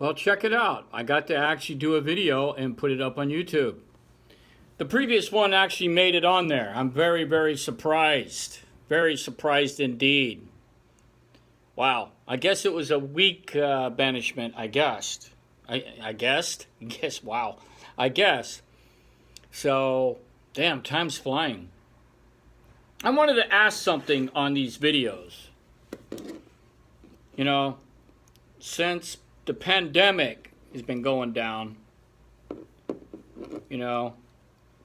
Well, check it out. I got to actually do a video and put it up on YouTube. The previous one actually made it on there. I'm very, very surprised. Very surprised indeed. Wow. I guess it was a week banishment, I guessed. I guessed? Guess, wow. I guess. So, damn, time's flying. I wanted to ask something on these videos. You know, since the pandemic has been going down, you know,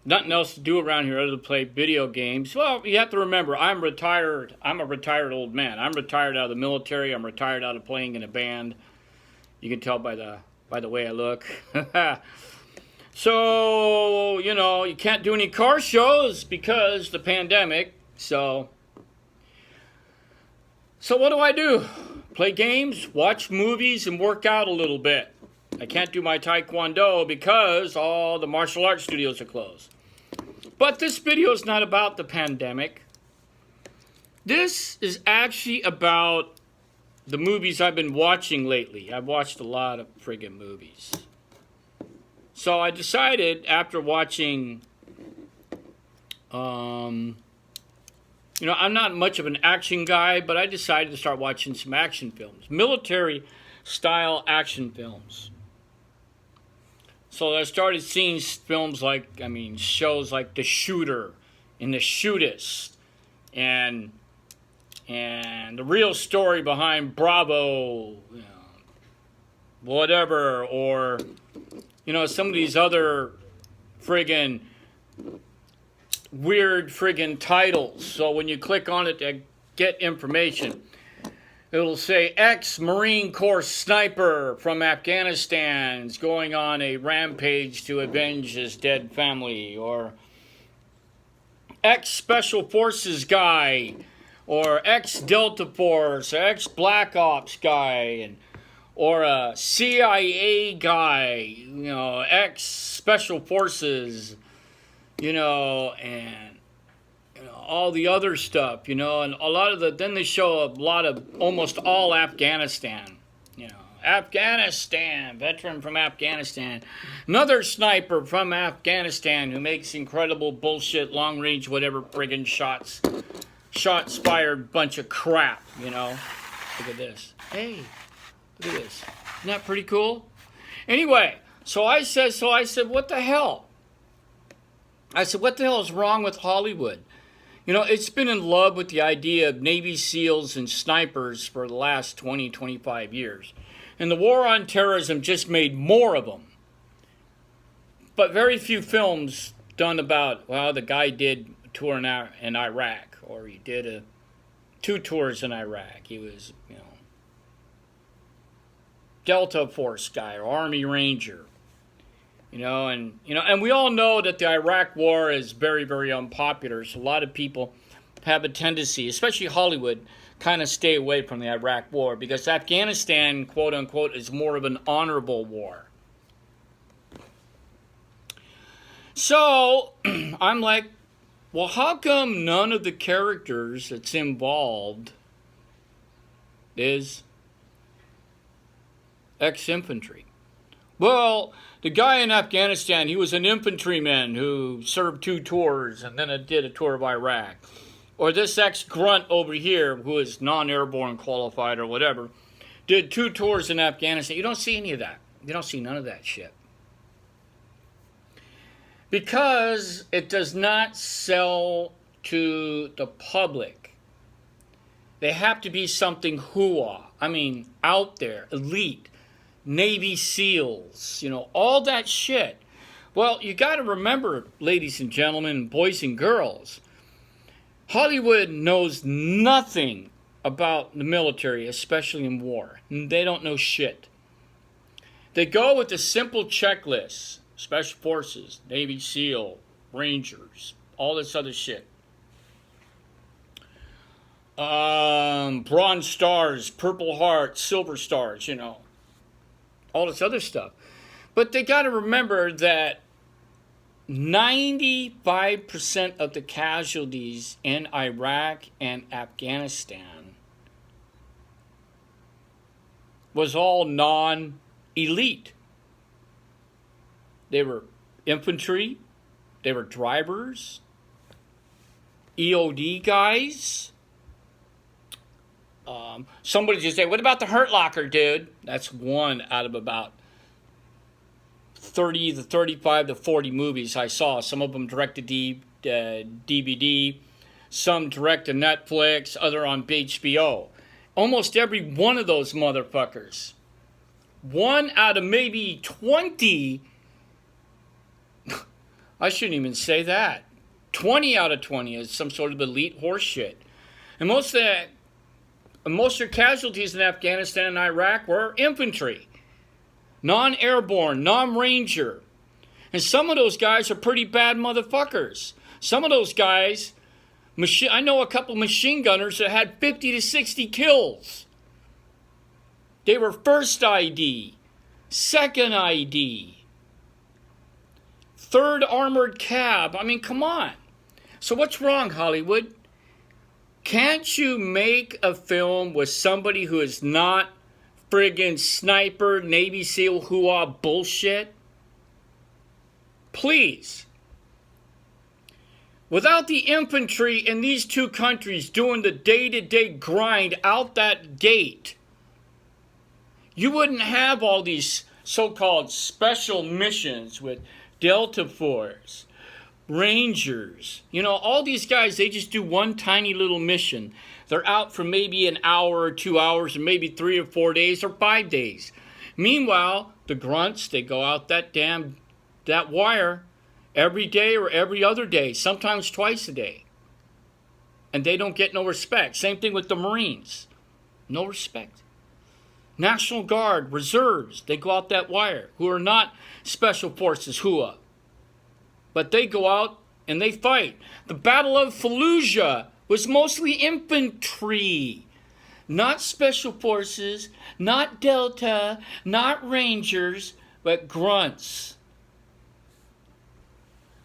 nothing else to do around here other than play video games. Well, you have to remember, I'm retired. I'm a retired old man. I'm retired out of the military. I'm retired out of playing in a band. You can tell by the way I look. So, you know, you can't do any car shows because the pandemic. So what do? Play games, watch movies, and work out a little bit. I can't do my taekwondo because all the martial arts studios are closed. But this video is not about the pandemic. This is actually about the movies I've been watching lately. I've watched a lot of friggin' movies. So I decided after watching, you know, I'm not much of an action guy, but I decided to start watching some action films. Military-style action films. So I started seeing films like, shows like The Shooter and The Shootist and The Real Story Behind Bravo, you know, whatever, or, you know, some of these other friggin' weird friggin' titles. So when you click on it to get information, it'll say ex-Marine Corps sniper from Afghanistan is going on a rampage to avenge his dead family, or ex-Special Forces guy, or ex-Delta Force, or ex-Black Ops guy, or a CIA guy, you know, ex-Special Forces, you know, and you know, all the other stuff, you know, and a lot of then they show a lot of almost all Afghanistan, you know, Afghanistan, veteran from Afghanistan, another sniper from Afghanistan who makes incredible bullshit, long range, whatever friggin' shots fired bunch of crap, you know. Look at this. Hey, look at this. Isn't that pretty cool? Anyway, so I said, what the hell? I said, what the hell is wrong with Hollywood? You know, it's been in love with the idea of Navy SEALs and snipers for the last 20, 25 years. And the war on terrorism just made more of them. But very few films done about, well, the guy did a tour in Iraq, or he did 2 tours in Iraq. He was, you know, Delta Force guy or Army Ranger. You know, and we all know that the Iraq War is very, very unpopular. So a lot of people have a tendency, especially Hollywood, kind of stay away from the Iraq War because Afghanistan, quote unquote, is more of an honorable war. So I'm like, well, how come none of the characters that's involved is ex-infantry? Well, the guy in Afghanistan, he was an infantryman who served 2 tours and then did a tour of Iraq. Or this ex-grunt over here, who is non-airborne qualified or whatever, did 2 tours in Afghanistan. You don't see any of that. You don't see none of that shit. Because it does not sell to the public. They have to be something hoo-ah. Out there, elite. Navy SEALs, you know, all that shit. Well, you got to remember, ladies and gentlemen, boys and girls, Hollywood knows nothing about the military, especially in war. They don't know shit. They go with a simple checklist: Special Forces, Navy SEAL, Rangers, all this other shit. Bronze Stars, Purple Hearts, Silver Stars, you know. All this other stuff. But they got to remember that 95% of the casualties in Iraq and Afghanistan was all non elite. They were infantry. They were drivers. EOD guys. Somebody just say, what about the Hurt Locker, dude? That's one out of about 30 to 35 to 40 movies I saw. Some of them direct to DVD. Some direct to Netflix. Other on HBO. Almost every one of those motherfuckers. One out of maybe 20. I shouldn't even say that. 20 out of 20 is some sort of elite horse shit. And most of their casualties in Afghanistan and Iraq were infantry. Non-airborne, non-ranger. And some of those guys are pretty bad motherfuckers. Some of those guys, I know a couple machine gunners that had 50 to 60 kills. They were first ID, second ID, third armored cab. I mean, come on. So what's wrong, Hollywood? Can't you make a film with somebody who is not friggin' sniper, Navy SEAL, hoo-ah bullshit? Please. Without the infantry in these two countries doing the day-to-day grind out that gate, you wouldn't have all these so-called special missions with Delta Force, Rangers. You know, all these guys, they just do one tiny little mission. They're out for maybe an hour or 2 hours or maybe 3 or 4 days or 5 days. Meanwhile, the grunts, they go out that wire every day or every other day, sometimes twice a day. And they don't get no respect. Same thing with the Marines. No respect. National Guard, reserves, they go out that wire, who are not special forces, HUA. But they go out and they fight. The Battle of Fallujah was mostly infantry. Not special forces, not Delta, not Rangers, but grunts.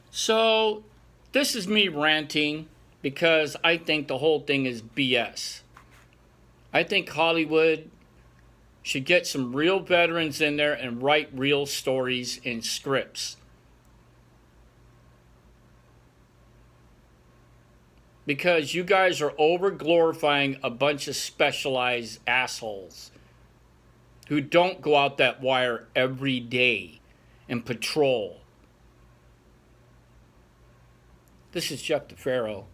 So, this is me ranting because I think the whole thing is BS. I think Hollywood should get some real veterans in there and write real stories and scripts. Because you guys are over-glorifying a bunch of specialized assholes who don't go out that wire every day and patrol. This is Jeff DeFaro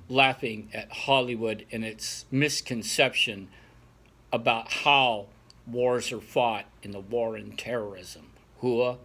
laughing at Hollywood and its misconception about how wars are fought in the war on terrorism. Hua